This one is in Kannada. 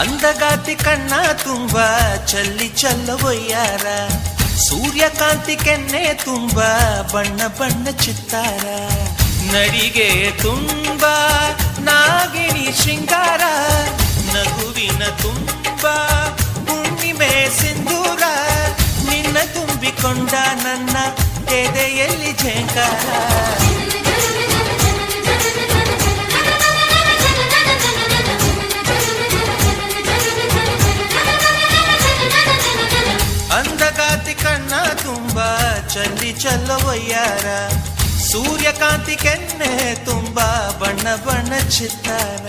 ಅಂದಗಾತಿ ಕಣ್ಣ ತುಂಬ ಚಲ್ಲಿ ಚಲ್ಲವೊಯ್ಯಾರ, ಸೂರ್ಯಕಾಂತಿ ಕೆನ್ನೆ ತುಂಬ ಬಣ್ಣ ಬಣ್ಣ ಚಿತ್ತಾರ, ನಡಿಗೆ ತುಂಬ ನಾಗಿಣಿ ಶೃಂಗಾರ, ನಗುವಿನ ತುಂಬ ಹುಣ್ಣಿಮೆ ಸಿಂಧೂರ, ನಿನ್ನ ತುಂಬಿಕೊಂಡ ನನ್ನ ಎದೆಯಲ್ಲಿ ಝೇಂಕಾರ. ಅಂದಗಾತಿ ಕಣ್ಣ ತುಂಬ ಚಲ್ಲಿ ಚಲ್ಲವೊಯ್ಯಾರ, ಸೂರ್ಯಕಾಂತಿ ಕೆನ್ನೆ ತುಂಬ ಬಣ್ಣ ಬಣ್ಣ ಚಿತ್ತಾರ.